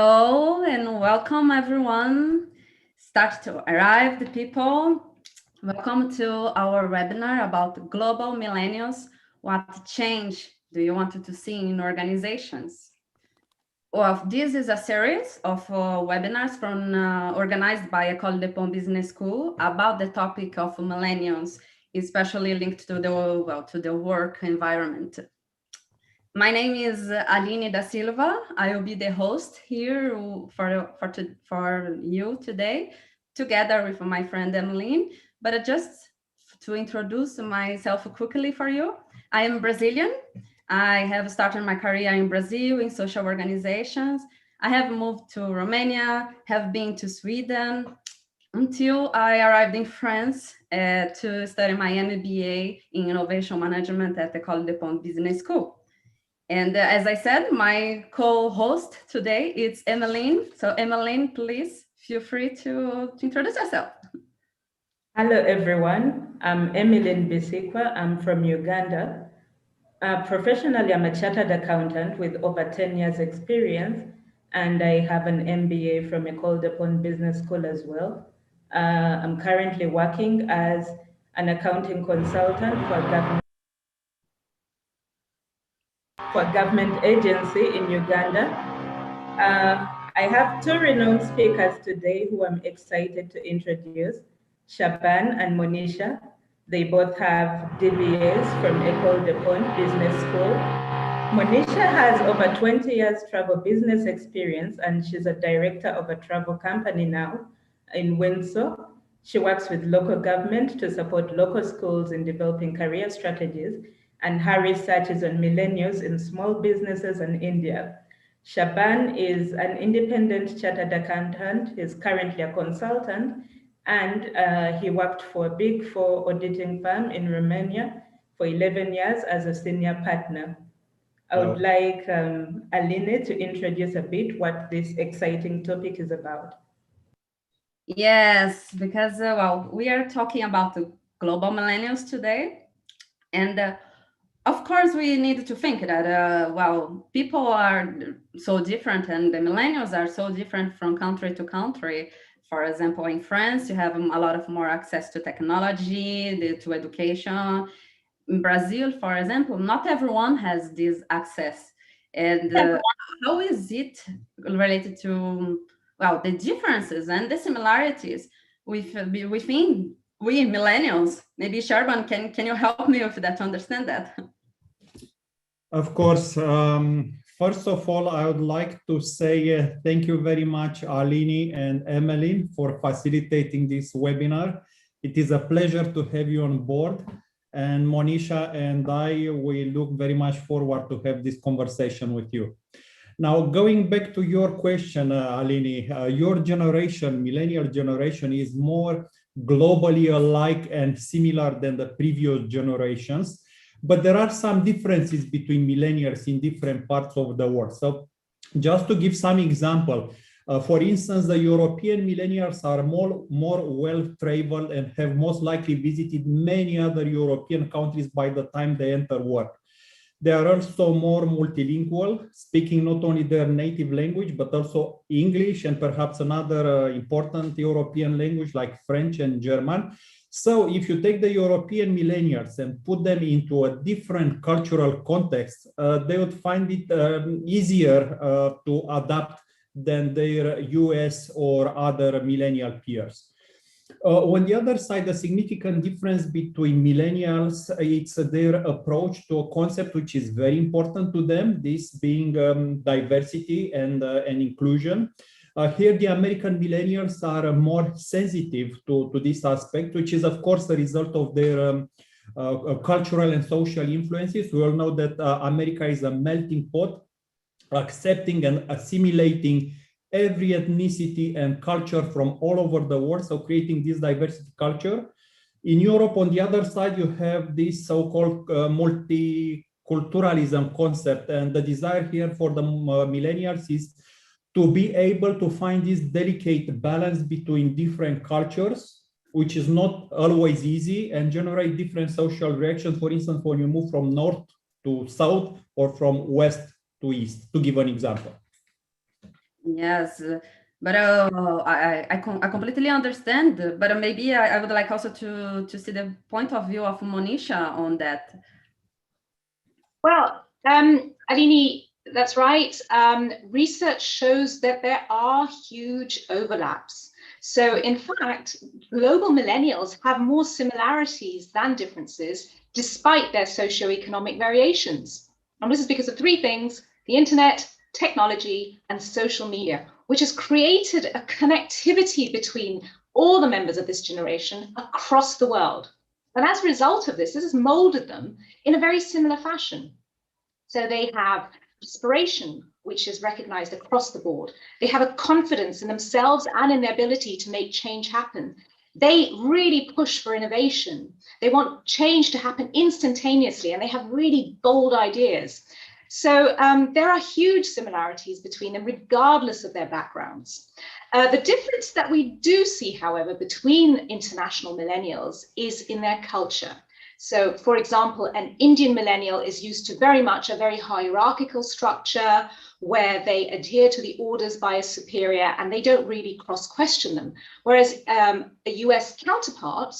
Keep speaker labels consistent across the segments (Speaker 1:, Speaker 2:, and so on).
Speaker 1: Hello and welcome everyone. Start to arrive the people. Welcome to our webinar about global millennials. What change do you want to see in organizations? Well, this is a series of webinars from organized by École de Ponts Business School about the topic of millennials, especially linked to the work environment. My name is Aline da Silva. I will be the host here for you today, together with my friend Emmeline. But just to introduce myself quickly for you, I am Brazilian. I have started my career in Brazil in social organizations. I have moved to Romania, have been to Sweden, until I arrived in France to study my MBA in Innovation Management at the École de Ponts Business School. And as I said, my co-host today is Emmeline. So Emmeline, please feel free to introduce yourself.
Speaker 2: Hello, everyone. I'm Emmeline Bisikwa. I'm from Uganda. Professionally, I'm a chartered accountant with over 10 years experience, and I have an MBA from École de Ponts Business School as well. I'm currently working as an accounting consultant for a government agency in Uganda. I have two renowned speakers today who I'm excited to introduce, Shaban and Monisha. They both have DBAs from École de Ponts Business School. Monisha has over 20 years travel business experience, and she's a director of a travel company now in Windsor. She works with local government to support local schools in developing career strategies, and her research is on millennials in small businesses in India. Shaban is an independent chartered accountant. He's currently a consultant, and he worked for a Big Four auditing firm in Romania for 11 years as a senior partner. I would like Aline to introduce a bit what this exciting topic is about.
Speaker 1: Yes, because, we are talking about the global millennials today. And of course, we need to think that, people are so different and the millennials are so different from country to country. For example, in France, you have a lot of more access to technology, to education. In Brazil, for example, not everyone has this access. And how is it related to, the differences and the similarities within we millennials? Maybe Sherban, can you help me with that to understand that?
Speaker 3: Of course. First of all, I would like to say thank you very much, Aline and Emmeline, for facilitating this webinar. It is a pleasure to have you on board. And Monisha and I, we look very much forward to have this conversation with you. Now, going back to your question, Aline, your generation, millennial generation, is more globally alike and similar than the previous generations. But there are some differences between millennials in different parts of the world. So just to give some example, for instance, the European millennials are more well-traveled and have most likely visited many other European countries by the time they enter work. They are also more multilingual, speaking not only their native language, but also English and perhaps another important European language like French and German. So if you take the European millennials and put them into a different cultural context, they would find it easier to adapt than their US or other millennial peers. On the other side, the significant difference between millennials, it's their approach to a concept which is very important to them, this being diversity and inclusion. Here, the American millennials are more sensitive to this aspect, which is, of course, a result of their cultural and social influences. We all know that America is a melting pot, accepting and assimilating every ethnicity and culture from all over the world, so creating this diversity culture. In Europe, on the other side, you have this so-called multiculturalism concept, and the desire here for the millennials is to be able to find this delicate balance between different cultures, which is not always easy, and generate different social reactions. For instance, when you move from north to south or from west to east, to give an example.
Speaker 1: Yes, but I completely understand. But maybe I would like also to see the point of view of Monisha on that.
Speaker 4: Well, Aline, that's right. Research shows that there are huge overlaps. So in fact, global millennials have more similarities than differences, despite their socioeconomic variations. And this is because of three things: the internet, technology, and social media, which has created a connectivity between all the members of this generation across the world. And as a result of this has molded them in a very similar fashion. So they have aspiration, which is recognized across the board. They have a confidence in themselves and in their ability to make change happen. They really push for innovation. They want change to happen instantaneously, and they have really bold ideas. So there are huge similarities between them, regardless of their backgrounds. The difference that we do see, however, between international millennials is in their culture. So, for example, an Indian millennial is used to very much a very hierarchical structure where they adhere to the orders by a superior and they don't really cross-question them. Whereas a US counterpart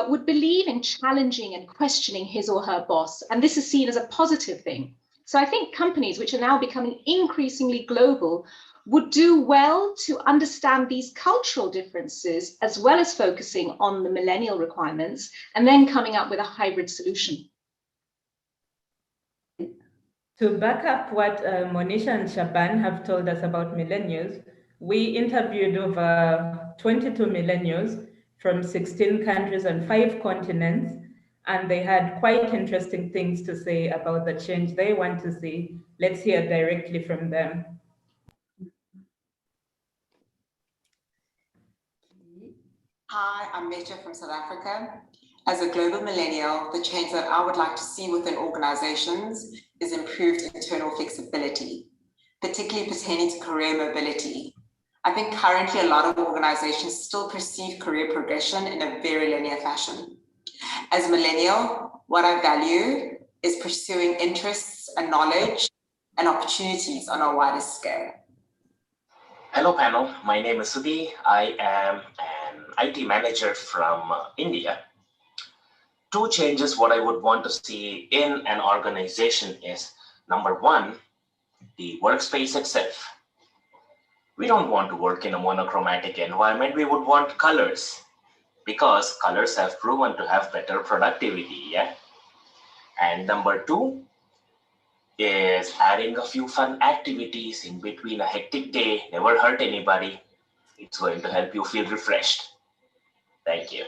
Speaker 4: would believe in challenging and questioning his or her boss, and this is seen as a positive thing. So I think companies which are now becoming increasingly global would do well to understand these cultural differences, as well as focusing on the millennial requirements and then coming up with a hybrid solution.
Speaker 2: To back up what Monisha and Shaban have told us about millennials, we interviewed over 22 millennials from 16 countries and 5 continents, and they had quite interesting things to say about the change they want to see. Let's hear directly from them.
Speaker 5: Hi, I'm Meta from South Africa. As a global millennial, the change that I would like to see within organizations is improved internal flexibility, particularly pertaining to career mobility. I think currently a lot of organizations still perceive career progression in a very linear fashion. As a millennial, what I value is pursuing interests and knowledge and opportunities on a wider scale.
Speaker 6: Hello panel, my name is Sudhi. I am an IT manager from India. Two changes what I would want to see in an organization is, number one, the workspace itself. We don't want to work in a monochromatic environment. We would want colors because colors have proven to have better productivity, yeah? And number two is adding a few fun activities in between a hectic day, never hurt anybody. It's going to help you feel refreshed. Thank you.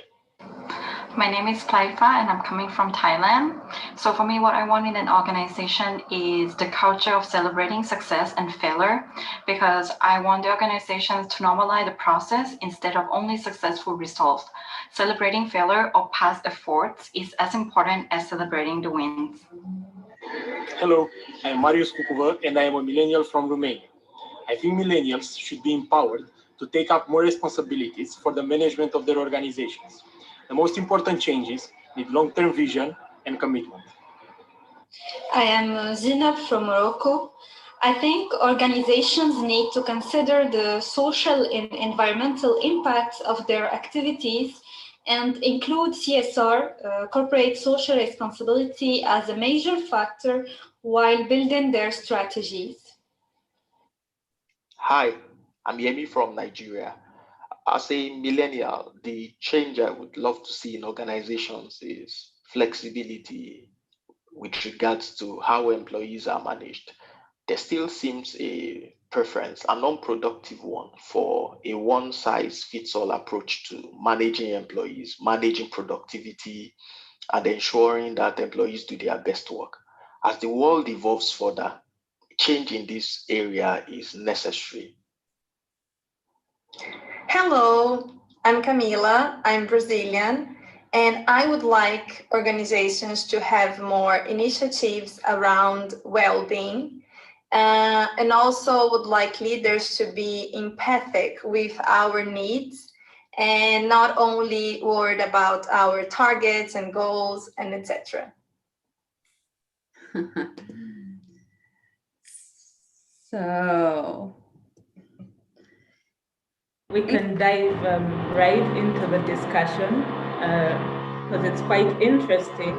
Speaker 7: My name is Klaifa and I'm coming from Thailand. So for me, what I want in an organization is the culture of celebrating success and failure, because I want the organizations to normalize the process instead of only successful results. Celebrating failure or past efforts is as important as celebrating the wins.
Speaker 8: Hello, I'm Marius Cucuvă and I am a millennial from Romania. I think millennials should be empowered to take up more responsibilities for the management of their organizations. The most important changes need long-term vision and commitment.
Speaker 9: I am Zina from Morocco. I think organizations need to consider the social and environmental impacts of their activities and include CSR, corporate social responsibility, as a major factor while building their strategies.
Speaker 10: Hi, I'm Yemi from Nigeria. As a millennial, the change I would love to see in organizations is flexibility with regards to how employees are managed. There still seems a preference, a non-productive one, for a one-size-fits-all approach to managing employees, managing productivity, and ensuring that employees do their best work. As the world evolves further, change in this area is necessary.
Speaker 11: Hello, I'm Camila, I'm Brazilian, and I would like organizations to have more initiatives around well-being, and also would like leaders to be empathic with our needs and not only worried about our targets and goals and etc.
Speaker 1: So
Speaker 2: We can dive right into the discussion because it's quite interesting.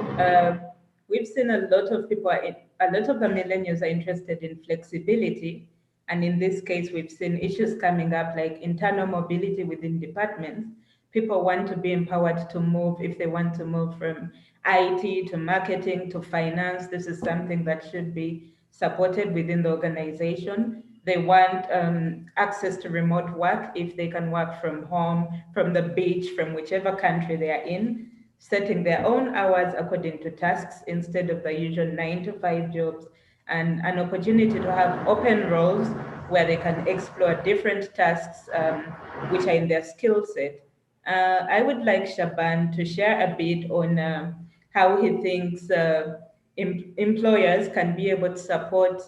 Speaker 2: We've seen a lot of people, a lot of the millennials are interested in flexibility. And in this case, we've seen issues coming up like internal mobility within departments. People want to be empowered to move if they want to move from IT to marketing to finance. This is something that should be supported within the organization. They want access to remote work if they can work from home, from the beach, from whichever country they are in, setting their own hours according to tasks instead of the usual 9-to-5 jobs, and an opportunity to have open roles where they can explore different tasks which are in their skill set. I would like Shaban to share a bit on how he thinks employers can be able to support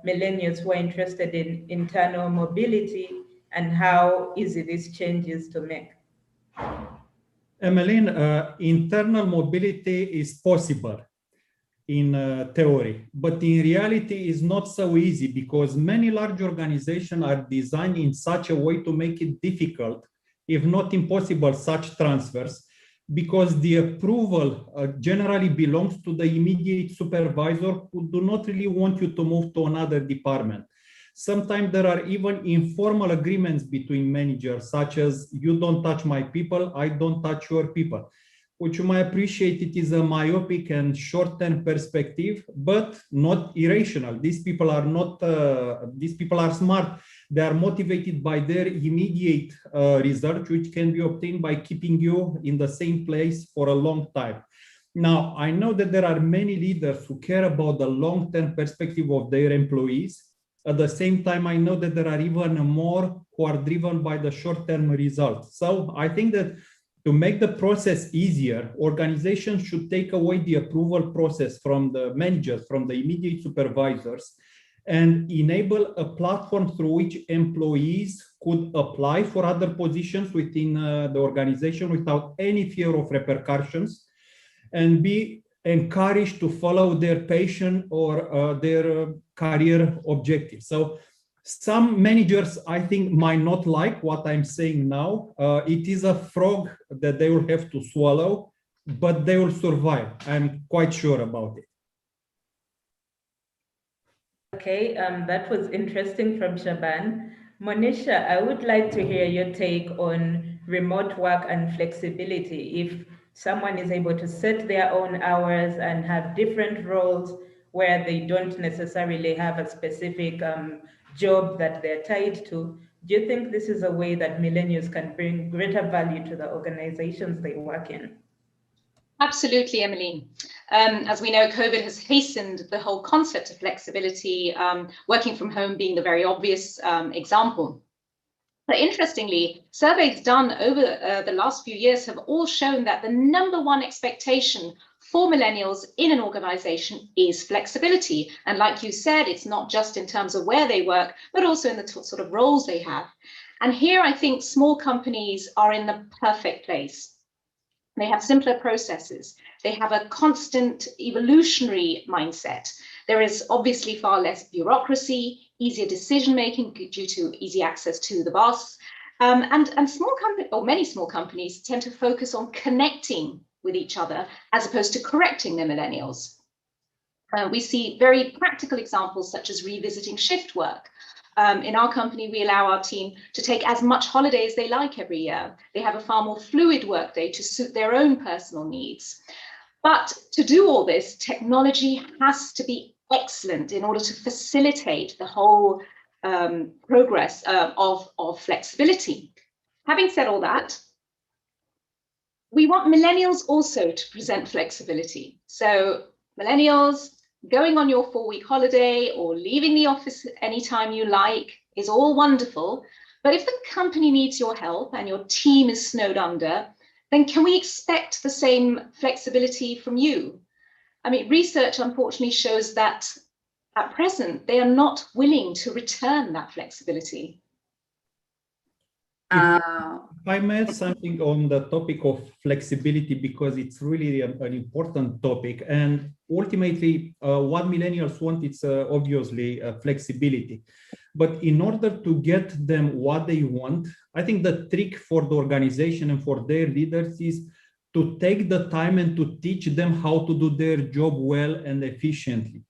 Speaker 2: millennials who are interested in internal mobility and how easy this change is to make.
Speaker 3: Emmeline, internal mobility is possible in theory, but in reality is not so easy because many large organizations are designed in such a way to make it difficult, if not impossible, such transfers, because the approval generally belongs to the immediate supervisor who do not really want you to move to another department. Sometimes there are even informal agreements between managers, such as you don't touch my people, I don't touch your people, which you might appreciate it is a myopic and short-term perspective, but not irrational. These people are not, these people are smart. They are motivated by their immediate research, which can be obtained by keeping you in the same place for a long time. Now, I know that there are many leaders who care about the long-term perspective of their employees. At the same time, I know that there are even more who are driven by the short-term results. So I think that to make the process easier, organizations should take away the approval process from the managers, from the immediate supervisors, and enable a platform through which employees could apply for other positions within the organization without any fear of repercussions, and be encouraged to follow their passion or their career objectives. So some managers, I think, might not like what I'm saying now. It is a frog that they will have to swallow, but they will survive. I'm quite sure about it.
Speaker 2: Okay, that was interesting from Shaban. Monisha, I would like to hear your take on remote work and flexibility. If someone is able to set their own hours and have different roles where they don't necessarily have a specific job that they're tied to, do you think this is a way that millennials can bring greater value to the organizations they work in?
Speaker 4: Absolutely, Emmeline. As we know, COVID has hastened the whole concept of flexibility, working from home being the very obvious example. But interestingly, surveys done over the last few years have all shown that the #1 expectation for millennials in an organization is flexibility. And like you said, it's not just in terms of where they work, but also in the sort of roles they have. And here I think small companies are in the perfect place. They have simpler processes. They have a constant evolutionary mindset. There is obviously far less bureaucracy, easier decision-making due to easy access to the boss. And small companies, or many small companies, tend to focus on connecting with each other as opposed to correcting their millennials. We see very practical examples such as revisiting shift work. In our company, we allow our team to take as much holiday as they like every year. They have a far more fluid workday to suit their own personal needs. But to do all this, technology has to be excellent in order to facilitate the whole progress of flexibility. Having said all that, we want millennials also to present flexibility. So millennials, going on your 4-week holiday or leaving the office anytime you like is all wonderful. But if the company needs your help and your team is snowed under, then can we expect the same flexibility from you? I mean, research unfortunately shows that at present, they are not willing to return that flexibility.
Speaker 3: If I may add something on the topic of flexibility, because it's really an important topic, and ultimately what millennials want is obviously flexibility. But in order to get them what they want, I think the trick for the organization and for their leaders is to take the time and to teach them how to do their job well and efficiently,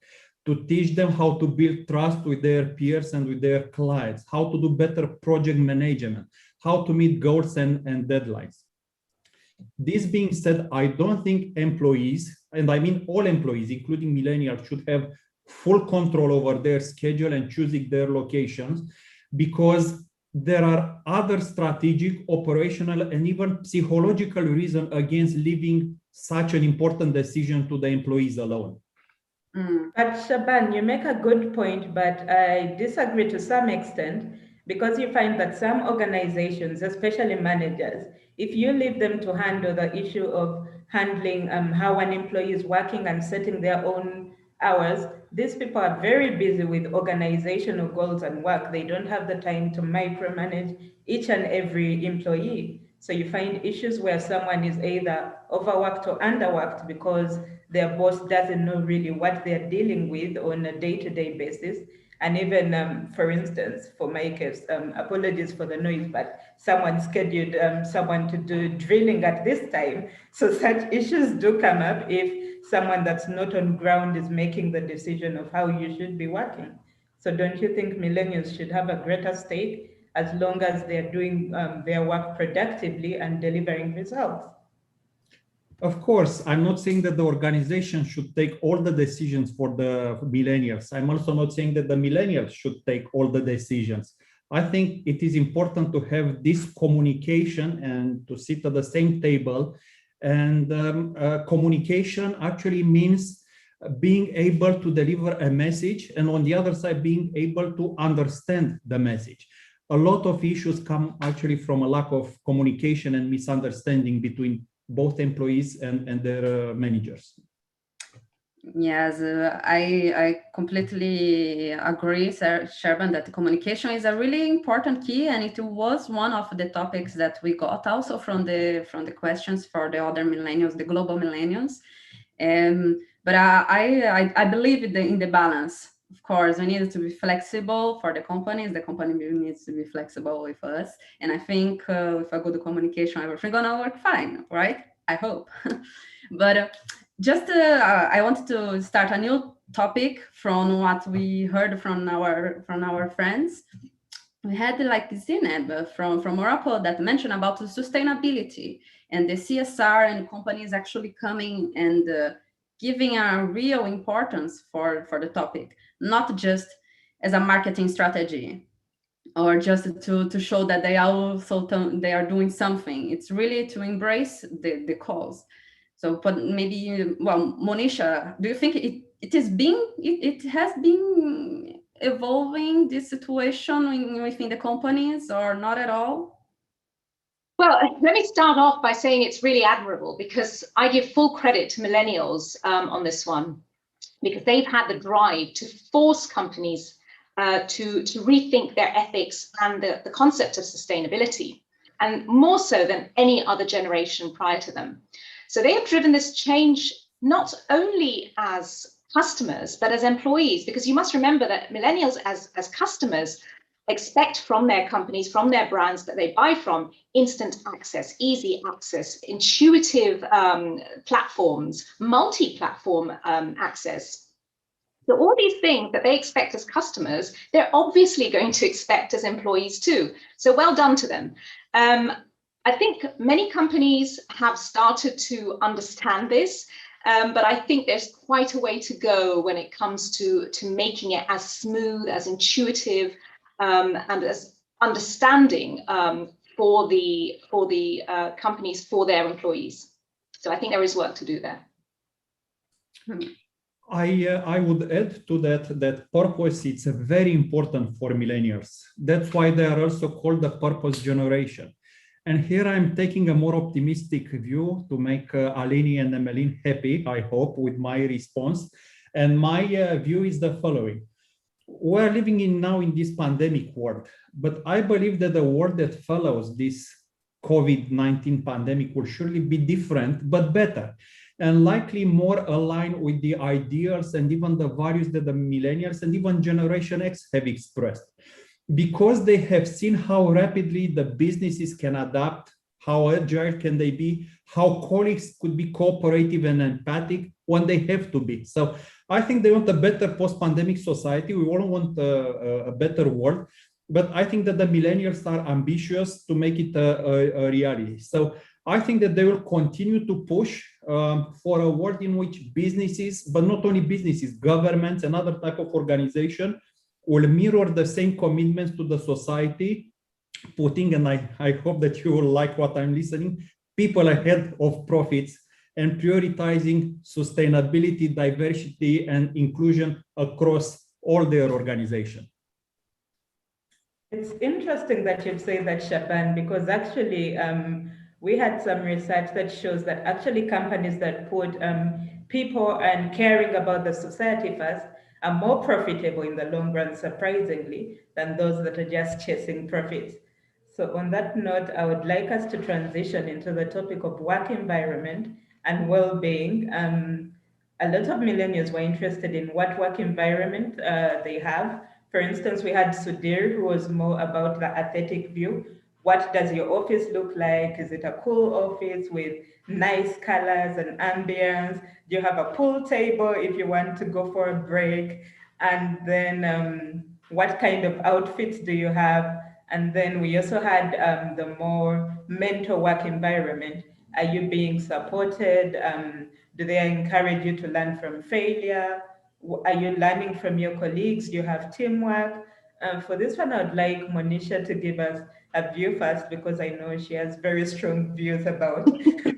Speaker 3: to teach them how to build trust with their peers and with their clients, how to do better project management, how to meet goals and deadlines. This being said, I don't think employees, and I mean all employees, including millennials, should have full control over their schedule and choosing their locations, because there are other strategic, operational, and even psychological reasons against leaving such an important decision to the employees alone.
Speaker 2: But Shaban, you make a good point, but I disagree to some extent, because you find that some organizations, especially managers, if you leave them to handle the issue of handling how an employee is working and setting their own hours, these people are very busy with organizational goals and work. They don't have the time to micromanage each and every employee. So you find issues where someone is either overworked or underworked because their boss doesn't know really what they're dealing with on a day-to-day basis. And even, for instance, for my case, apologies for the noise, but someone scheduled someone to do drilling at this time. So such issues do come up if someone that's not on ground is making the decision of how you should be working. So don't you think millennials should have a greater stake as long as they're doing their work productively and delivering results?
Speaker 3: Of course, I'm not saying that the organization should take all the decisions for the millennials. I'm also not saying that the millennials should take all the decisions. I think it is important to have this communication and to sit at the same table. And communication actually means being able to deliver a message, and on the other side, being able to understand the message. A lot of issues come actually from a lack of communication and misunderstanding between both employees and their managers.
Speaker 1: Yes, I completely agree, Sherban, that the communication is a really important key, and it was one of the topics that we got also from the questions for the other millennials, the global millennials. But I believe in the balance. Of course, we need to be flexible for the companies. The company needs to be flexible with us. And I think with a good communication, everything's gonna work fine, right? I hope. But I wanted to start a new topic from what we heard from our friends. We had like Zineb from Morocco that mentioned about the sustainability and the CSR and companies actually coming and giving a real importance for the topic, not just as a marketing strategy or just to show that they are doing something. It's really to embrace the cause. So, but maybe, well, Monisha, do you think it has been evolving, this situation within the companies, or not at all?
Speaker 4: Well, let me start off by saying it's really admirable, because I give full credit to millennials on this one, because they've had the drive to force companies to rethink their ethics and the concept of sustainability, and more so than any other generation prior to them. So they have driven this change not only as customers, but as employees, because you must remember that millennials as customers expect from their companies, from their brands that they buy from, instant access, easy access, intuitive platforms, multi-platform access. So all these things that they expect as customers, they're obviously going to expect as employees too. So well done to them. I think many companies have started to understand this, but I think there's quite a way to go when it comes to making it as smooth, as intuitive, and as understanding for the companies, for their employees. So I think there is work to do there.
Speaker 3: I would add to that purpose, it's very important for millennials. That's why they are also called the purpose generation. And here I'm taking a more optimistic view to make Alini and Emeline happy, I hope, with my response. And my view is the following. We're living now in this pandemic world, but I believe that the world that follows this COVID-19 pandemic will surely be different, but better. and likely more aligned with the ideals and even the values that the millennials and even Generation X have expressed. Because they have seen how rapidly the businesses can adapt, how agile can they be, how colleagues could be cooperative and empathic when they have to be. So I think they want a better post-pandemic society. We all want a better world, but I think that the millennials are ambitious to make it a reality. So I think that they will continue to push for a world in which businesses, but not only businesses, governments and other type of organization will mirror the same commitments to the society, putting, and I hope that you will like what I'm listening, people ahead of profits and prioritizing sustainability, diversity, and inclusion across all their organization.
Speaker 2: It's interesting that you say that, Shaban, because actually we had some research that shows that actually companies that put people and caring about the society first are more profitable in the long run, surprisingly, than those that are just chasing profits. So on that note, I would like us to transition into the topic of work environment and well-being. A lot of millennials were interested in what work environment they have. For instance, we had Sudhir, who was more about the aesthetic view. What does your office look like? Is it a cool office with nice colors and ambience? Do you have a pool table if you want to go for a break? And then what kind of outfits do you have? And then we also had the more mental work environment. Are you being supported? Do they encourage you to learn from failure? Are you learning from your colleagues? Do you have teamwork? For this one, I'd like Monisha to give us a view first, because I know she has very strong views about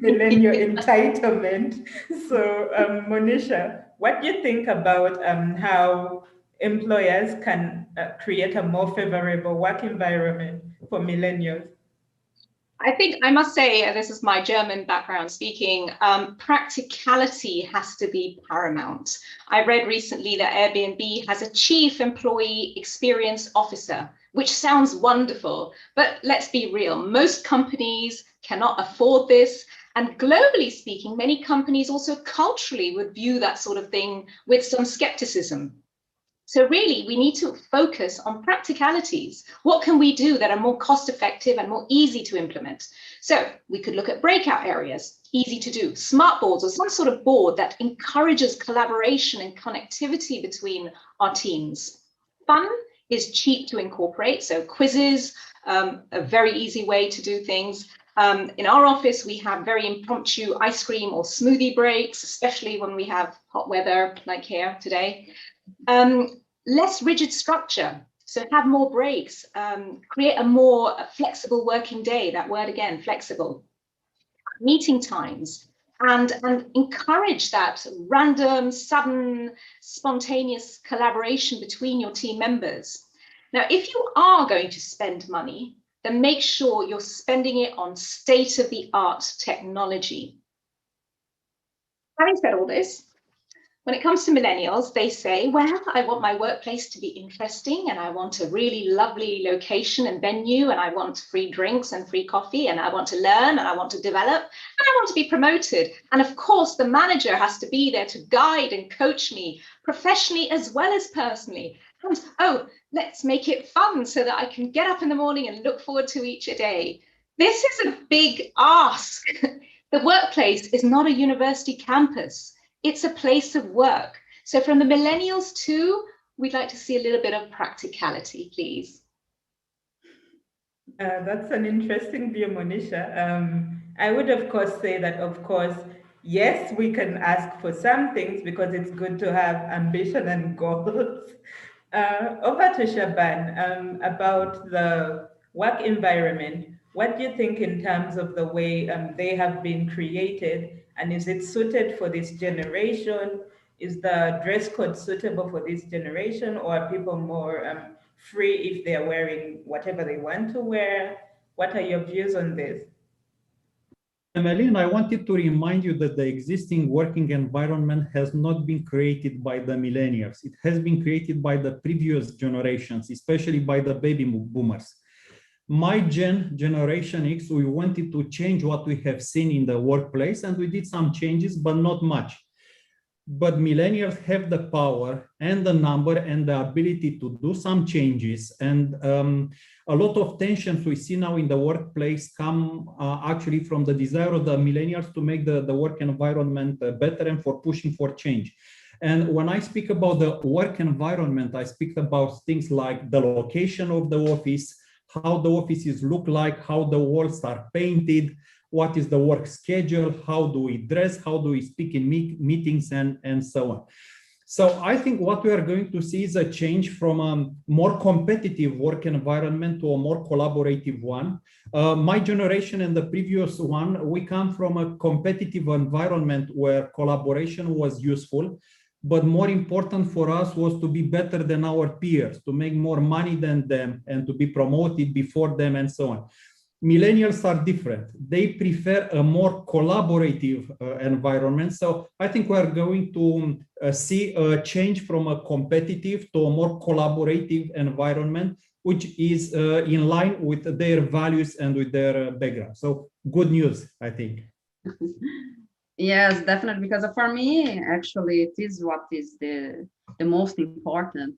Speaker 2: millennial entitlement. So Monisha, what do you think about how employers can create a more favorable work environment for millennials?
Speaker 4: I think I must say, this is my German background speaking, practicality has to be paramount. I read recently that Airbnb has a chief employee experience officer, which sounds wonderful, but let's be real, most companies cannot afford this. And globally speaking, many companies also culturally would view that sort of thing with some skepticism. So really, we need to focus on practicalities. What can we do that are more cost effective and more easy to implement? So we could look at breakout areas, easy to do, smart boards, or some sort of board that encourages collaboration and connectivity between our teams. Fun is cheap to incorporate, so quizzes, a very easy way to do things. In our office, we have very impromptu ice cream or smoothie breaks, especially when we have hot weather like here today. Less rigid structure, so have more breaks, create a more flexible working day, that word again, flexible, meeting times, and encourage that random, sudden, spontaneous collaboration between your team members. Now, if you are going to spend money, then make sure you're spending it on state-of-the-art technology. Having said all this, when it comes to millennials, they say, well, I want my workplace to be interesting, and I want a really lovely location and venue, and I want free drinks and free coffee, and I want to learn, and I want to develop, and I want to be promoted. And of course, the manager has to be there to guide and coach me professionally as well as personally. And oh, let's make it fun so that I can get up in the morning and look forward to each day. This is a big ask. The workplace is not a university campus. It's a place of work. So from the millennials too, we'd like to see a little bit of practicality, please.
Speaker 2: That's an interesting view, Monisha. I would, of course, say that, of course, yes, we can ask for some things because it's good to have ambition and goals. Over to Shaban, about the work environment. What do you think in terms of the way they have been created? And is it suited for this generation? Is the dress code suitable for this generation, or are people more free if they're wearing whatever they want to wear? What are your views on this?
Speaker 3: Emeline, I wanted to remind you that the existing working environment has not been created by the millennials. It has been created by the previous generations, especially by the baby boomers. My generation X, we wanted to change what we have seen in the workplace, and we did some changes, but not much. But millennials have the power and the number and the ability to do some changes. And a lot of tensions we see now in the workplace come actually from the desire of the millennials to make the work environment better and for pushing for change. And when I speak about the work environment, I speak about things like the location of the office, how the offices look like, how the walls are painted, what is the work schedule, how do we dress, how do we speak in meetings, and so on. So I think what we are going to see is a change from a more competitive work environment to a more collaborative one. My generation and the previous one, we come from a competitive environment where collaboration was useful, but more important for us was to be better than our peers, to make more money than them, and to be promoted before them, and so on. Millennials are different. They prefer a more collaborative environment. So I think we are going to see a change from a competitive to a more collaborative environment, which is in line with their values and with their background. So good news, I think.
Speaker 1: Yes, definitely. Because for me, actually, it is what is the most important.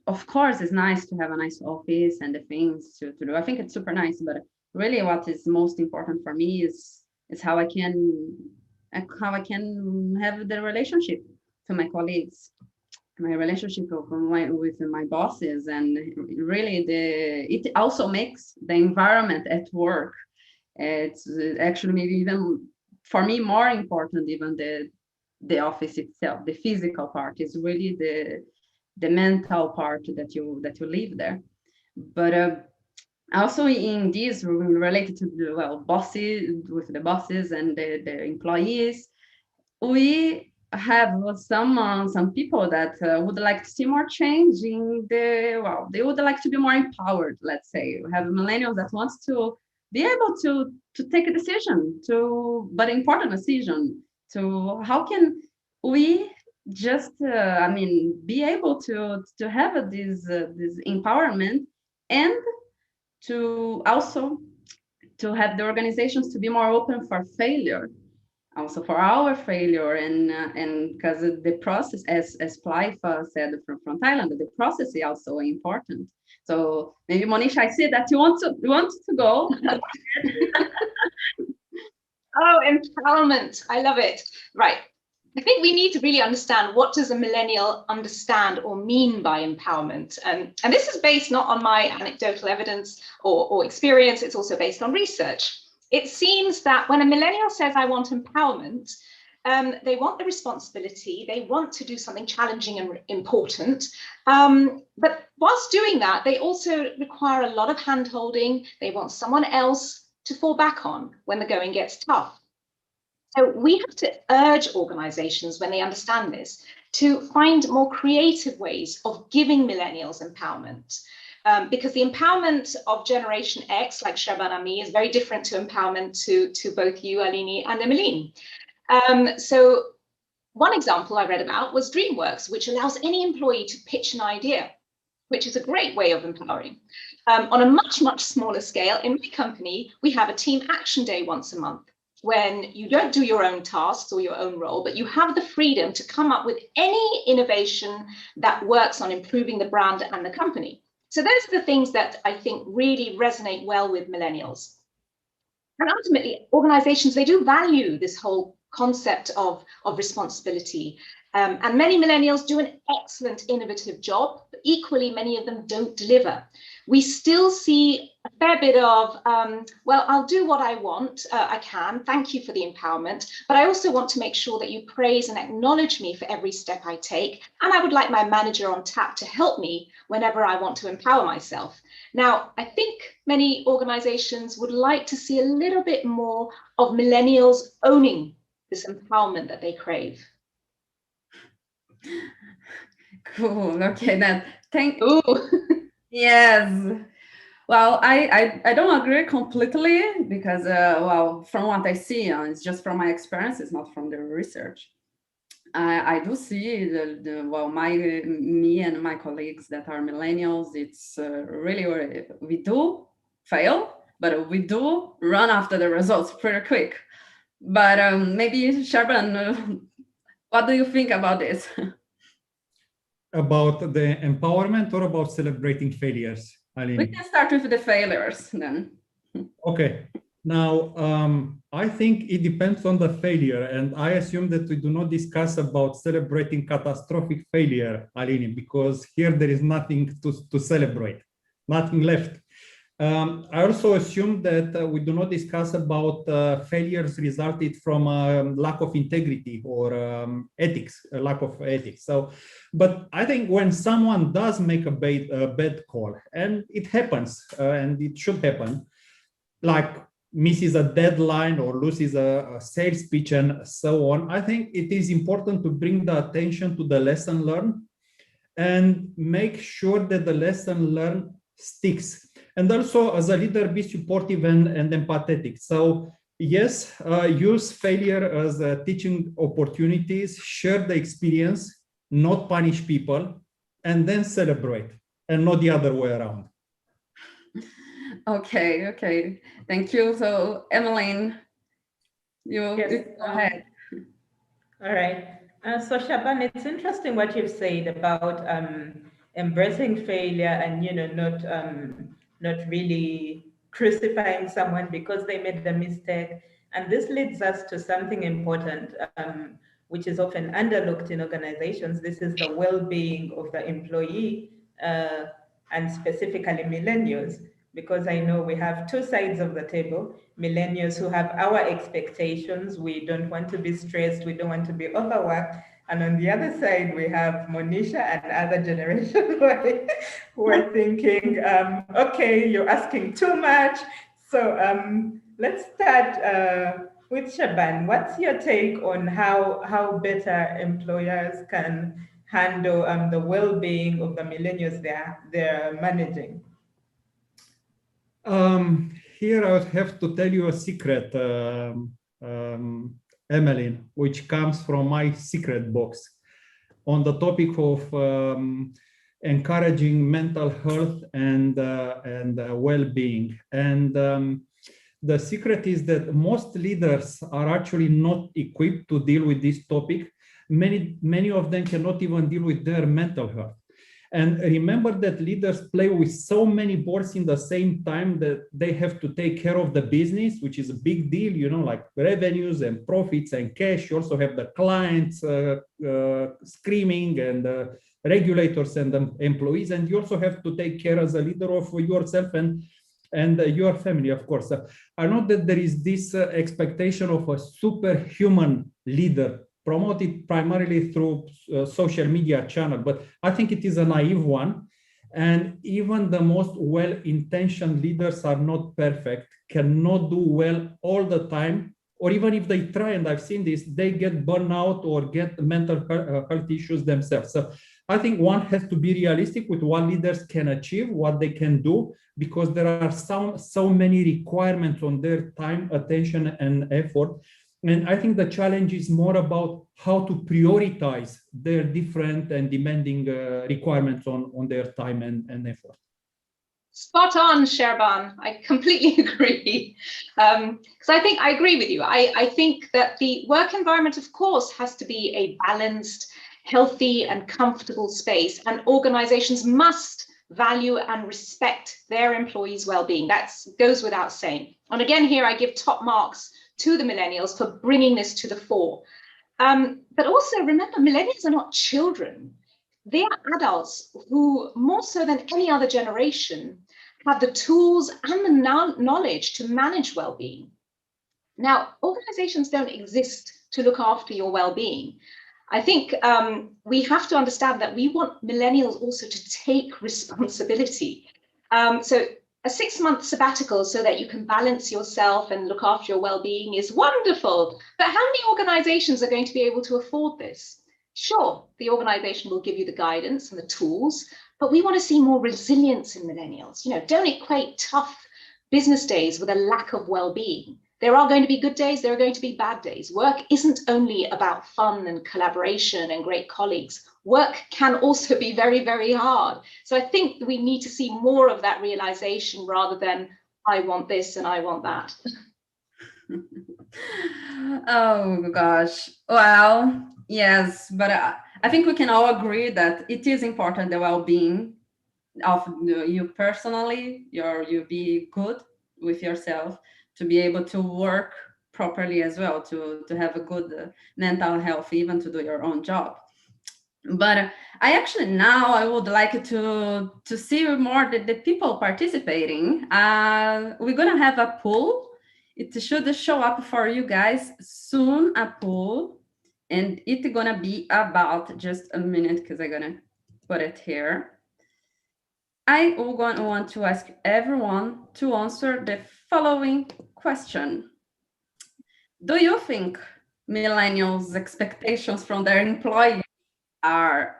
Speaker 1: Of course, it's nice to have a nice office and the things to do. I think it's super nice, but really what is most important for me is how I can have the relationship to my colleagues, my relationship with my bosses, and really it also makes the environment at work. It's actually maybe even for me more important even the office itself. The physical part is really the mental part that you live there. But also in this related to the bosses, with the bosses and the employees, we have some people that would like to see more change in they would like to be more empowered. Let's say we have millennials that wants to be able to take a decision, but important decision, to how can we just be able to have this empowerment, and to also to have the organizations to be more open for failure, also for our failure, and because the process, as Plaifa said from Thailand, the process is also important. So maybe Monisha, I see that you want to go.
Speaker 4: Oh, empowerment! I love it. Right. I think we need to really understand, what does a millennial understand or mean by empowerment? And this is based not on my anecdotal evidence or experience, it's also based on research. It seems that when a millennial says, I want empowerment, they want the responsibility, they want to do something challenging and important. But whilst doing that, they also require a lot of hand-holding. They want someone else to fall back on when the going gets tough. So we have to urge organizations, when they understand this, to find more creative ways of giving millennials empowerment. Because the empowerment of Generation X, like Shaban and me, is very different to empowerment to both you, Alini, and Emmeline. So one example I read about was DreamWorks, which allows any employee to pitch an idea, which is a great way of empowering. On a much, much smaller scale, in my company, we have a team action day once a month, when you don't do your own tasks or your own role, but you have the freedom to come up with any innovation that works on improving the brand and the company. So those are the things that I think really resonate well with millennials. And ultimately, organizations, they do value this whole concept of responsibility. And many millennials do an excellent innovative job, but equally many of them don't deliver. We still see a fair bit of, well, I'll do what I want, I can, thank you for the empowerment, but I also want to make sure that you praise and acknowledge me for every step I take, and I would like my manager on tap to help me whenever I want to empower myself. Now, I think many organizations would like to see a little bit more of millennials owning this empowerment that they crave.
Speaker 1: Cool. Okay, then thank you. Yes. Well, I don't agree completely, because well, from what I see, it's just from my experience, it's not from the research. I do see me and my colleagues that are millennials, it's really we do fail, but we do run after the results pretty quick. But maybe Shaban, what do you think about this?
Speaker 3: About the empowerment or about celebrating failures, Aline?
Speaker 1: We can start with the failures then.
Speaker 3: Okay. Now, I think it depends on the failure, and I assume that we do not discuss about celebrating catastrophic failure, Aline, because here there is nothing to celebrate, nothing left. I also assume that we do not discuss about failures resulted from lack of integrity or ethics, a lack of ethics. So, but I think when someone does make a bad call, and it happens, and it should happen, like misses a deadline or loses a sales pitch and so on, I think it is important to bring the attention to the lesson learned and make sure that the lesson learned sticks. And also, as a leader, be supportive and empathetic. So yes, use failure as teaching opportunities, share the experience, not punish people, and then celebrate, and not the other way around.
Speaker 1: Okay. Thank you. So, Emmeline, you
Speaker 2: Yes.
Speaker 1: go ahead.
Speaker 2: All right. So Shaban, it's interesting what you've said about embracing failure and not really crucifying someone because they made the mistake. And this leads us to something important, which is often underlooked in organizations. This is the well-being of the employee and specifically millennials, because I know we have two sides of the table. Millennials who have our expectations. We don't want to be stressed. We don't want to be overworked. And on the other side, we have Monisha and other generations who are thinking, okay, you're asking too much. So let's start with Shaban. What's your take on how better employers can handle the well-being of the millennials they're managing?
Speaker 3: Here I would have to tell you a secret, Emmeline, which comes from my secret box on the topic of encouraging mental health and well-being. And the secret is that most leaders are actually not equipped to deal with this topic. Many of them cannot even deal with their mental health. And remember that leaders play with so many balls in the same time that they have to take care of the business, which is a big deal, like revenues and profits and cash. You also have the clients screaming and regulators and the employees. And you also have to take care as a leader of yourself and your family, of course. I know that there is this expectation of a superhuman leader promoted primarily through social media channel, but I think it is a naive one. And even the most well-intentioned leaders are not perfect, cannot do well all the time, or even if they try, and I've seen this, they get burnout or get mental health issues themselves. So I think one has to be realistic with what leaders can achieve, what they can do, because there are so many requirements on their time, attention, and effort. And I think the challenge is more about how to prioritize their different and demanding requirements on their time and effort.
Speaker 4: Spot on, Sherban. I completely agree. Because I agree with you. I think that the work environment, of course, has to be a balanced, healthy, and comfortable space. And organizations must value and respect their employees' well-being. That goes without saying. And again, here I give top marks to the millennials for bringing this to the fore. But also remember, millennials are not children. They are adults who, more so than any other generation, have the tools and the knowledge to manage well-being. Now, organizations don't exist to look after your well-being. I think we have to understand that we want millennials also to take responsibility. So a 6-month sabbatical so that you can balance yourself and look after your well-being is wonderful. But how many organizations are going to be able to afford this? Sure, the organization will give you the guidance and the tools, but we want to see more resilience in millennials. Don't equate tough business days with a lack of well-being. There are going to be good days, there are going to be bad days. Work isn't only about fun and collaboration and great colleagues. Work can also be very, very hard. So I think we need to see more of that realization rather than I want this and I want that.
Speaker 1: Oh gosh. Well, yes, but I think we can all agree that it is important, the well-being of you personally, you be good with yourself, to be able to work properly as well, to have a good mental health, even to do your own job. But I actually, now I would like to see more the people participating. We're gonna have a poll. It should show up for you guys soon, a poll, and it's gonna be about, just a minute because I'm gonna put it here. I want to ask everyone to answer the following question. Do you think millennials' expectations from their employees are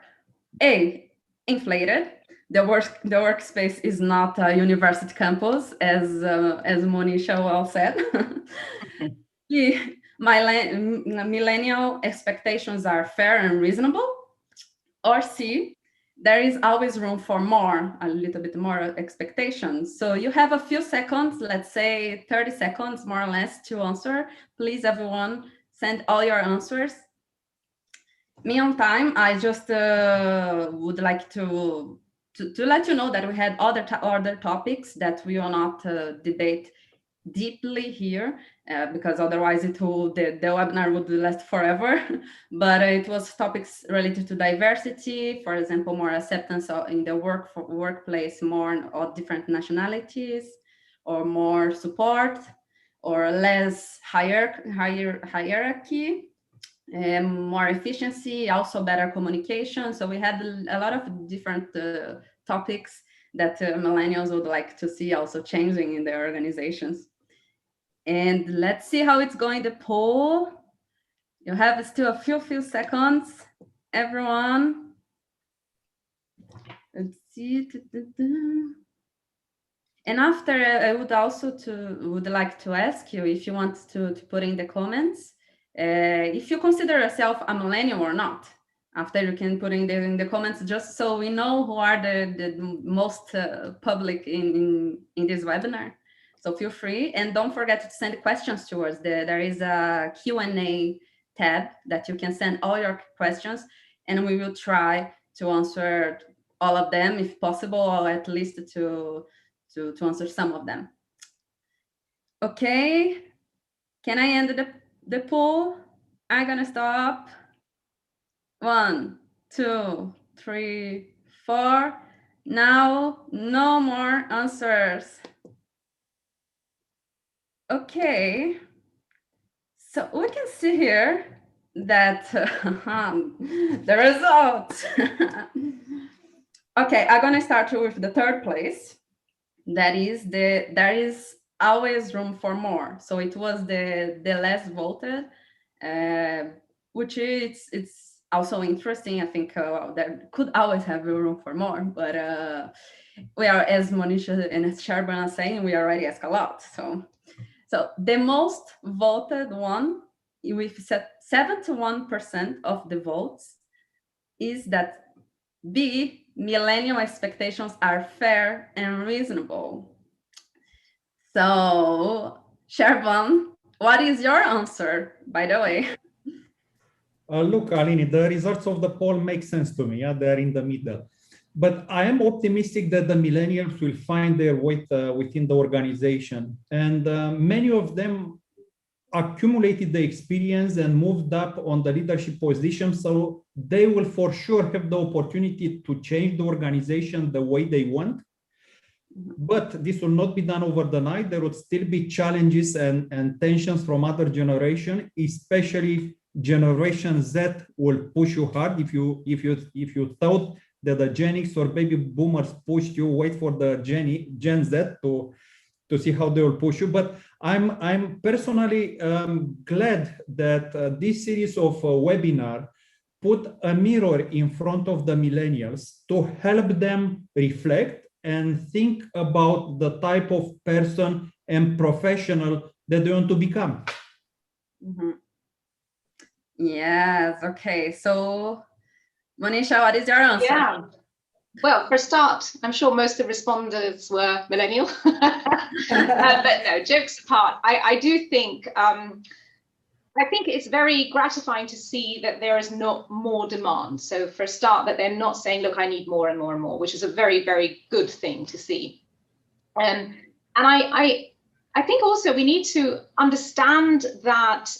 Speaker 1: A, inflated? The workspace is not a university campus, as Monisha well said. B, millennial expectations are fair and reasonable. Or C, there is always room for more, a little bit more expectations. So you have a few seconds, let's say 30 seconds more or less, to answer. Please, everyone, send all your answers. Meantime, I just would like to let you know that we had other topics that we will not debate deeply here, because otherwise the webinar would last forever. But it was topics related to diversity, for example, more acceptance in the workplace, more of different nationalities, or more support, or less hierarchy, more efficiency, also better communication. So we had a lot of different topics that millennials would like to see also changing in their organizations. And let's see how it's going, the poll. You have still a few seconds, everyone. Let's see. And after, I would also would like to ask you, if you want to put in the comments, if you consider yourself a millennial or not. After, you can put in the comments, just so we know who are the most public in this webinar. So feel free, and don't forget to send questions to us. There is a Q&A tab that you can send all your questions, and we will try to answer all of them if possible, or at least to answer some of them. Okay, can I end the poll? I'm gonna stop. 1, 2, 3, 4. Now, no more answers. Okay, so we can see here that the results. Okay, I'm gonna start with the third place. That is there is always room for more. So it was the less voted, which it's also interesting. I think there could always have room for more, but we are, as Monisha and as Sharban are saying, we already ask a lot. So the most voted one, with 71% of the votes, is that B, millennial expectations are fair and reasonable. So, Sharban, what is your answer, by the way?
Speaker 3: Look, Aline, the results of the poll make sense to me. Yeah, they're in the middle. But I am optimistic that the millennials will find their way within the organization. And many of them accumulated the experience and moved up on the leadership position. So they will for sure have the opportunity to change the organization the way they want. But this will not be done over the night. There would still be challenges and tensions from other generation, especially Generation Z will push you hard. If you thought that the Gen X or baby boomers pushed you, wait for the Gen Z to see how they will push you. But I'm personally glad that this series of webinar put a mirror in front of the millennials to help them reflect and think about the type of person and professional that they want to become.
Speaker 1: Mm-hmm. Yes, okay. So, Monisha, what is your answer?
Speaker 4: Yeah. Well, for a start, I'm sure most of the respondents were millennial. But no, jokes apart, I do think I think it's very gratifying to see that there is not more demand. So for a start, that they're not saying, look, I need more and more and more, which is a very, very good thing to see. And I think also we need to understand that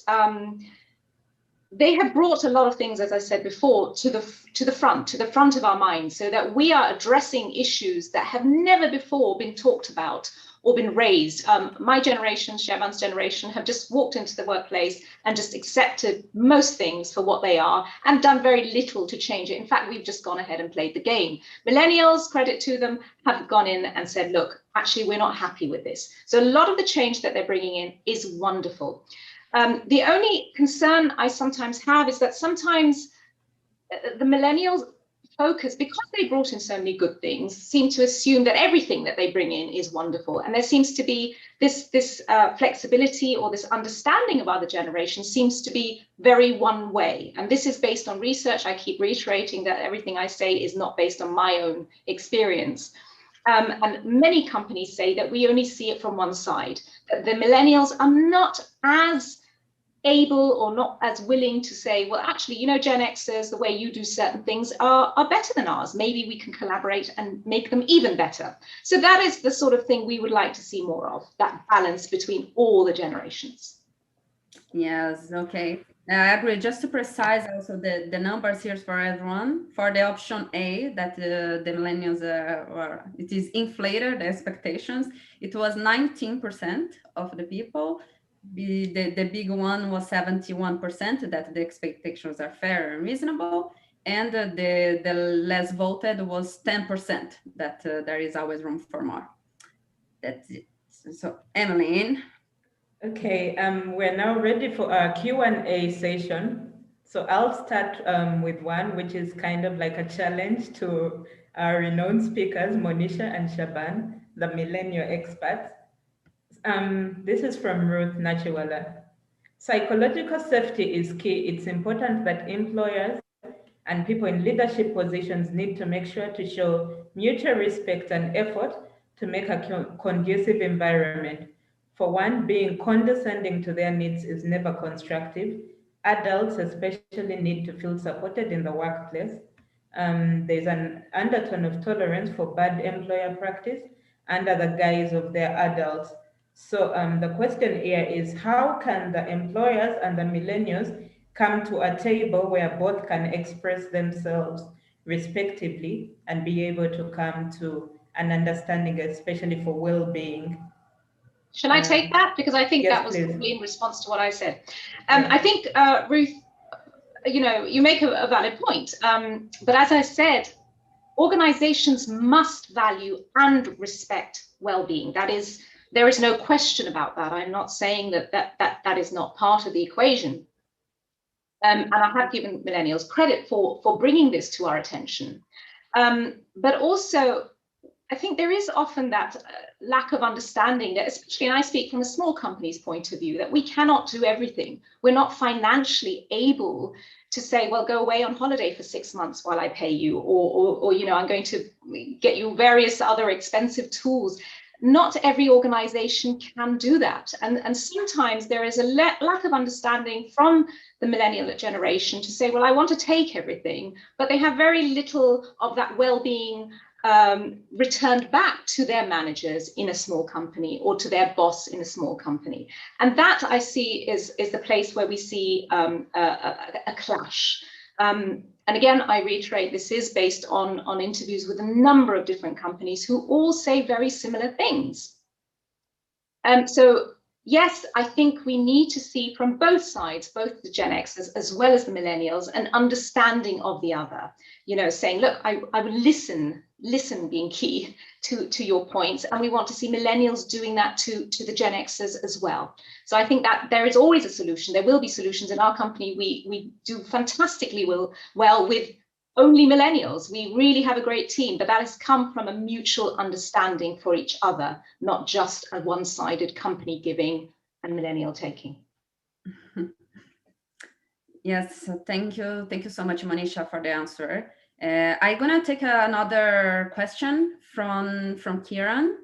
Speaker 4: they have brought a lot of things, as I said before, to the front of our minds, so that we are addressing issues that have never before been talked about or been raised. My generation, Shaban's generation, have just walked into the workplace and just accepted most things for what they are and done very little to change it. In fact, we've just gone ahead and played the game. Millennials, credit to them, have gone in and said, look, actually, we're not happy with this. So a lot of the change that they're bringing in is wonderful. The only concern I sometimes have is that sometimes the millennials focus, because they brought in so many good things, seem to assume that everything that they bring in is wonderful. And there seems to be this flexibility or this understanding of other generations seems to be very one way. And this is based on research. I keep reiterating that everything I say is not based on my own experience. And many companies say that we only see it from one side, that the millennials are not as able or not as willing to say, well, actually, you know, Gen Xers, the way you do certain things are better than ours. Maybe we can collaborate and make them even better. So that is the sort of thing we would like to see more of, that balance between all the generations.
Speaker 1: Yes, okay. I agree. Just to precise also the numbers here for everyone. For the option A, that the millennials it is inflated, the expectations, it was 19% of the people. The big one was 71%, that the expectations are fair and reasonable. And the less voted was 10%, that there is always room for more. That's it. So, Emmeline.
Speaker 2: Okay, we're now ready for our Q&A session. So I'll start with one, which is kind of like a challenge to our renowned speakers, Monisha and Shaban, the millennial experts. This is from Ruth Nachiwala. Psychological safety is key. It's important that employers and people in leadership positions need to make sure to show mutual respect and effort to make a conducive environment. For one, being condescending to their needs is never constructive. Adults especially need to feel supported in the workplace. There's an undertone of tolerance for bad employer practice under the guise of their adults. So the question here is, how can the employers and the millennials come to a table where both can express themselves respectively and be able to come to an understanding, especially for well-being?
Speaker 4: Shall I take that? Because I think
Speaker 2: yes,
Speaker 4: that was
Speaker 2: please.
Speaker 4: probably in response to what I said. I think, Ruth, you know, you make a valid point. But as I said, organizations must value and respect well-being. That is, there is no question about that. I'm not saying that is not part of the equation. And I have given millennials credit for bringing this to our attention. But also, I think there is often that lack of understanding that, especially, and I speak from a small company's point of view, that we cannot do everything. We're not financially able to say, well, go away on holiday for 6 months while I pay you, or you know, I'm going to get you various other expensive tools. Not every organization can do that. And sometimes there is a lack of understanding from the millennial generation to say, well, I want to take everything, but they have very little of that well-being returned back to their managers in a small company or to their boss in a small company. And that I see is the place where we see a clash. And again, I reiterate, this is based on interviews with a number of different companies who all say very similar things. So yes, I think we need to see from both sides, both the Gen Xers as well as the millennials, an understanding of the other. You know, saying, look, I would listen being key to your points, and we want to see millennials doing that to the Gen Xers as well. So I think that there is always a solution. There will be solutions. In our company, we do fantastically well with only millennials. We really have a great team, but that has come from a mutual understanding for each other, not just a one-sided company giving and millennial taking.
Speaker 1: Yes, thank you so much, Monisha, for the answer. I'm gonna take another question from Kieran.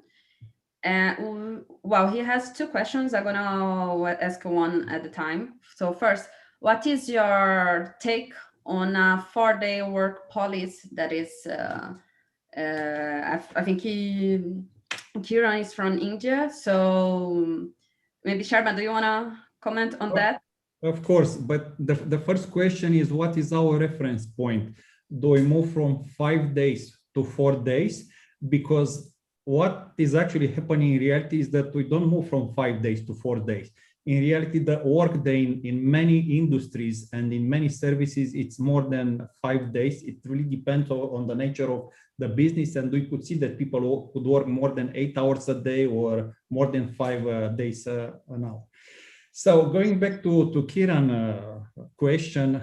Speaker 1: Well, he has two questions. I'm gonna ask one at a time. So first, what is your take on a 4-day work policy that is, I think Kieran is from India. So maybe Sharma, do you wanna comment on that?
Speaker 3: Of course, but the first question is, what is our reference point? Do we move from 5 days to 4 days? Because what is actually happening in reality is that we don't move from 5 days to 4 days. In reality, the work day in many industries and in many services, it's more than 5 days. It really depends on the nature of the business. And we could see that people could work more than 8 hours a day or more than 5 days an hour. So going back to Kieran's question,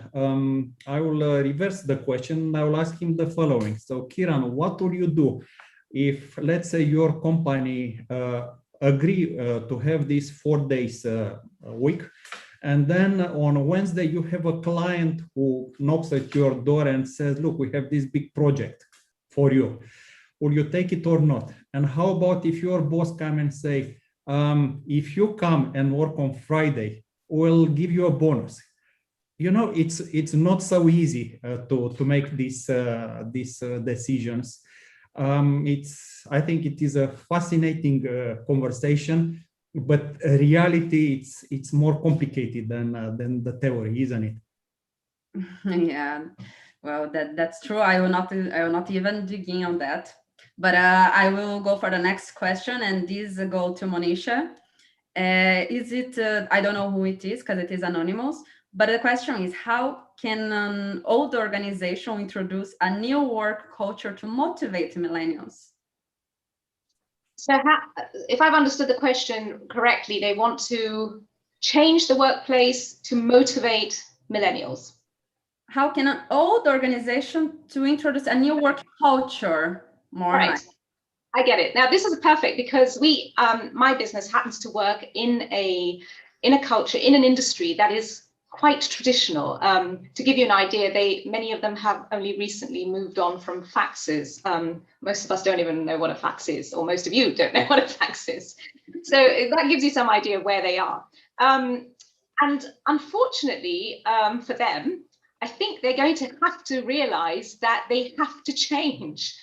Speaker 3: I will reverse the question. I will ask him the following. So Kieran, what will you do if, let's say, your company agree to have these 4 days a week, and then on Wednesday you have a client who knocks at your door and says, look, we have this big project for you. Will you take it or not? And how about if your boss come and say, if you come and work on Friday, we'll give you a bonus. You know, it's not so easy to make these decisions. I think it is a fascinating conversation, but reality it's more complicated than the theory, isn't it?
Speaker 1: Yeah, well, that's true. I will not even dig in on that. But I will go for the next question, and this go to Monisha. Is it, I don't know who it is because it is anonymous, but the question is, how can an old organization introduce a new work culture to motivate millennials?
Speaker 4: So if I've understood the question correctly, they want to change the workplace to motivate millennials.
Speaker 1: How can an old organization to introduce a new work culture? More
Speaker 4: right. I get it. Now, this is perfect because my business happens to work in a culture, in an industry that is quite traditional. To give you an idea, many of them have only recently moved on from faxes. Most of us don't even know what a fax is, or most of you don't know what a fax is. So that gives you some idea of where they are. And unfortunately for them, I think they're going to have to realize that they have to change.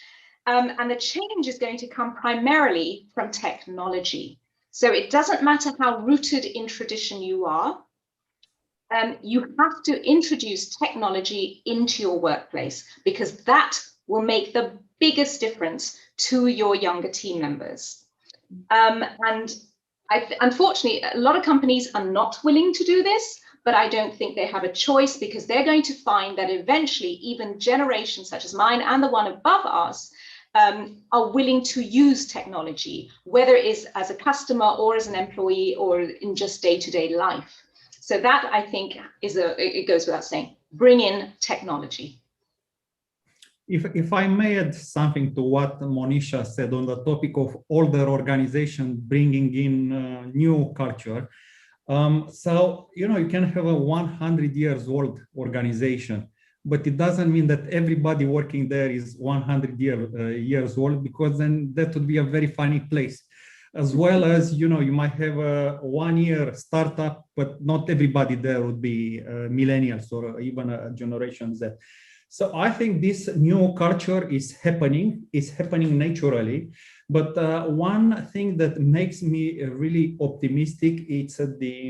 Speaker 4: And the change is going to come primarily from technology. So it doesn't matter how rooted in tradition you are, you have to introduce technology into your workplace because that will make the biggest difference to your younger team members. And unfortunately, a lot of companies are not willing to do this, but I don't think they have a choice because they're going to find that eventually even generations such as mine and the one above us are willing to use technology, whether it is as a customer or as an employee or in just day-to-day life. So that, I think, it goes without saying, bring in technology.
Speaker 3: If I may add something to what Monisha said on the topic of older organizations bringing in new culture. So, you know, you can have a 100 years old organization, but it doesn't mean that everybody working there is 100 years old, because then that would be a very funny place. As well as, you know, you might have a 1-year startup, but not everybody there would be millennials or even a Generation Z. So I think this new culture is happening naturally. But one thing that makes me really optimistic is the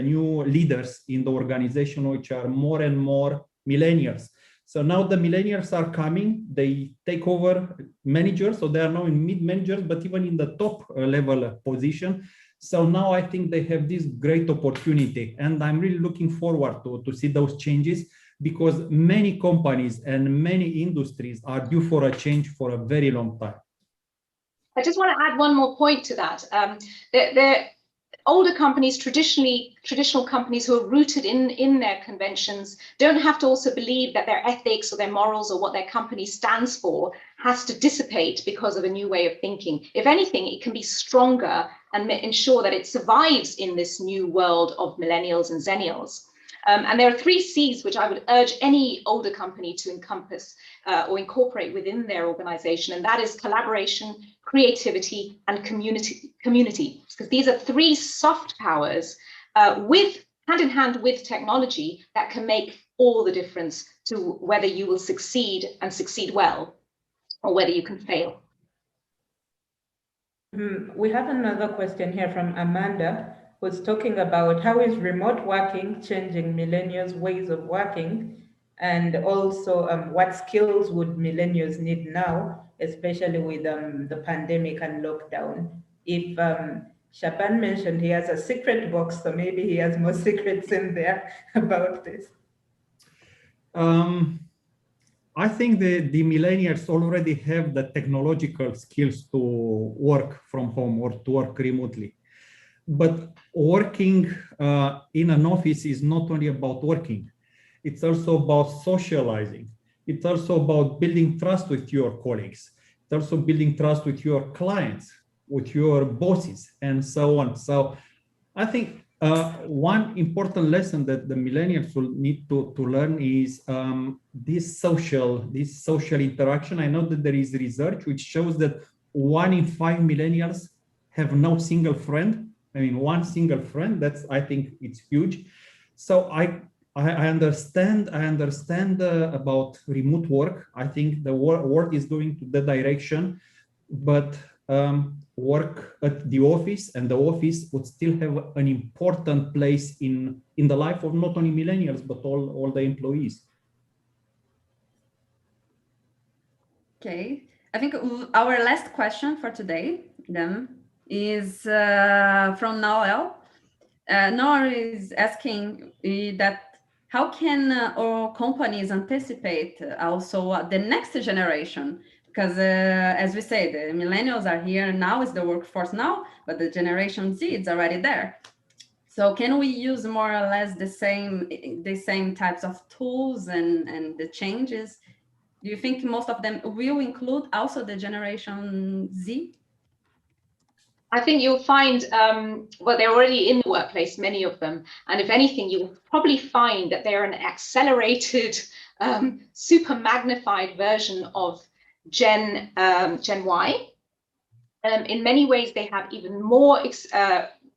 Speaker 3: new leaders in the organization, which are more and more millennials. So now the millennials are coming, they take over managers, so they are now in mid-managers, but even in the top level position. So now I think they have this great opportunity, and I'm really looking forward to see those changes, because many companies and many industries are due for a change for a very long time.
Speaker 4: I just want to add one more point to that. They're older companies, traditional companies who are rooted in their conventions, don't have to also believe that their ethics or their morals or what their company stands for has to dissipate because of a new way of thinking. If anything, it can be stronger and ensure that it survives in this new world of millennials and zennials. And there are 3 C's which I would urge any older company to encompass or incorporate within their organization, and that is collaboration, creativity, and community. Because these are 3 soft powers with hand in hand with technology that can make all the difference to whether you will succeed and succeed well, or whether you can fail.
Speaker 2: We have another question here from Amanda, who's talking about how is remote working changing millennials' ways of working, and also what skills would millennials need now, especially with the pandemic and lockdown. If Shaban mentioned he has a secret box, so maybe he has more secrets in there about this.
Speaker 3: I think the millennials already have the technological skills to work from home or to work remotely. But working in an office is not only about working. It's also about socializing. It's also about building trust with your colleagues. It's also building trust with your clients, with your bosses, and so on. So I think one important lesson that the millennials will need to learn is this social interaction. I know that there is research which shows that 1 in 5 millennials have no single friend. I mean, 1 single friend. That's, I think it's huge. So I understand about remote work. I think the world is going to that direction, but work at the office, and the office would still have an important place in the life of not only millennials but all the employees.
Speaker 1: Okay, I think our last question for today then is from Noel. Noel is asking that how can our companies anticipate also the next generation? Because as we say, the millennials are here now, is the workforce now, but the Generation Z is already there. So can we use more or less the same types of tools and the changes? Do you think most of them will include also the Generation Z?
Speaker 4: I think you'll find, well, they're already in the workplace, many of them. And if anything, you'll probably find that they're an accelerated, super magnified version of Gen Y. In many ways, they have even more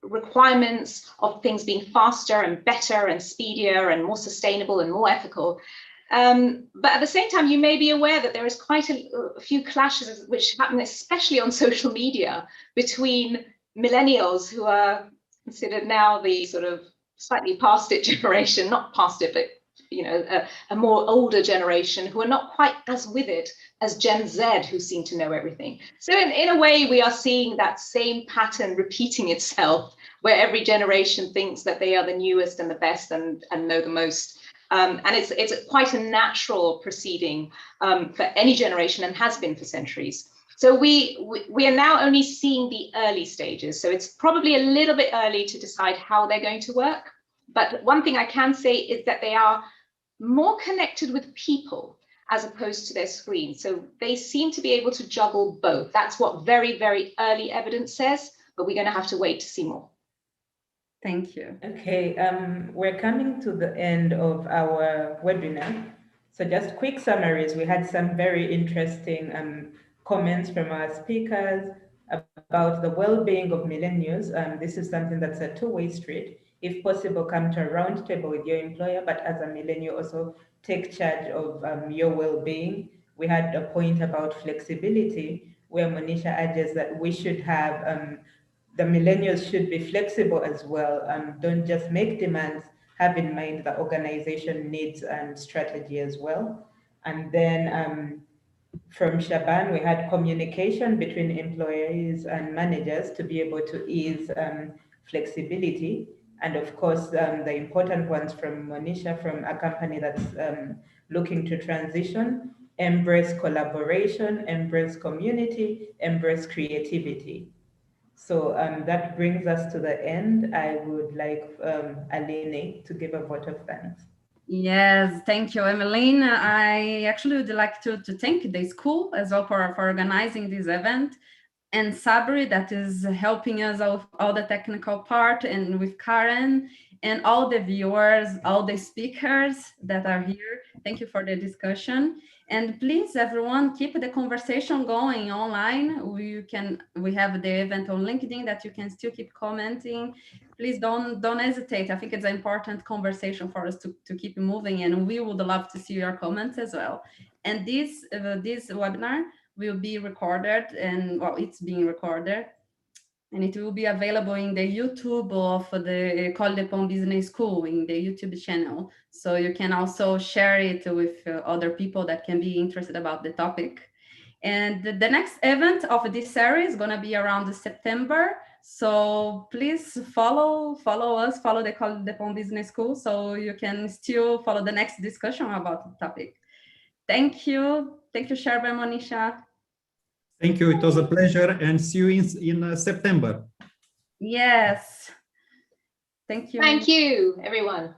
Speaker 4: requirements of things being faster and better and speedier and more sustainable and more ethical. But at the same time, you may be aware that there is quite a few clashes which happen, especially on social media, between millennials, who are considered now the sort of slightly past it generation, not past it, but you know, a more older generation who are not quite as with it as Gen Z, who seem to know everything. So in a way, we are seeing that same pattern repeating itself, where every generation thinks that they are the newest and the best and know the most. And it's quite a natural proceeding for any generation, and has been for centuries. So we are now only seeing the early stages. So it's probably a little bit early to decide how they're going to work. But one thing I can say is that they are more connected with people as opposed to their screen. So they seem to be able to juggle both. That's what very, very early evidence says, but we're going to have to wait to see more.
Speaker 1: Thank you.
Speaker 2: Okay, we're coming to the end of our webinar. So just quick summaries. We had some very interesting comments from our speakers about the well-being of millennials. This is something that's a two-way street. If possible, come to a round table with your employer, but as a millennial, also take charge of your well-being. We had a point about flexibility, where Monisha urges that we should have, the millennials should be flexible as well. Don't just make demands, have in mind the organization needs and strategy as well. And then from Shaban, we had communication between employees and managers to be able to ease flexibility. And of course, the important ones from Monisha, from a company that's looking to transition: embrace collaboration, embrace community, embrace creativity. So that brings us to the end. I would like Aline to give a vote of thanks.
Speaker 1: Yes, thank you, Emmeline. I actually would like to thank the school as well for organizing this event, and Sabri, that is helping us all the technical part, and with Karen, and all the viewers, all the speakers that are here. Thank you for the discussion. And please, everyone, keep the conversation going online. We have the event on LinkedIn that you can still keep commenting. Please don't hesitate. I think it's an important conversation for us to keep moving, and we would love to see your comments as well. And this webinar will be recorded, and well, it's being recorded, and it will be available in the YouTube of the École de Ponts Business School, in the YouTube channel. So you can also share it with other people that can be interested about the topic. And the next event of this series is going to be around September. So please follow us, follow the École de Ponts Business School, so you can still follow the next discussion about the topic. Thank you. Thank you, Sherba and Monisha.
Speaker 3: Thank you. It was a pleasure, and see you in September.
Speaker 1: Yes. Thank you.
Speaker 4: Thank you, everyone.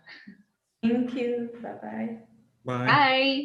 Speaker 2: Thank you. Bye-bye.
Speaker 3: Bye.
Speaker 4: Bye.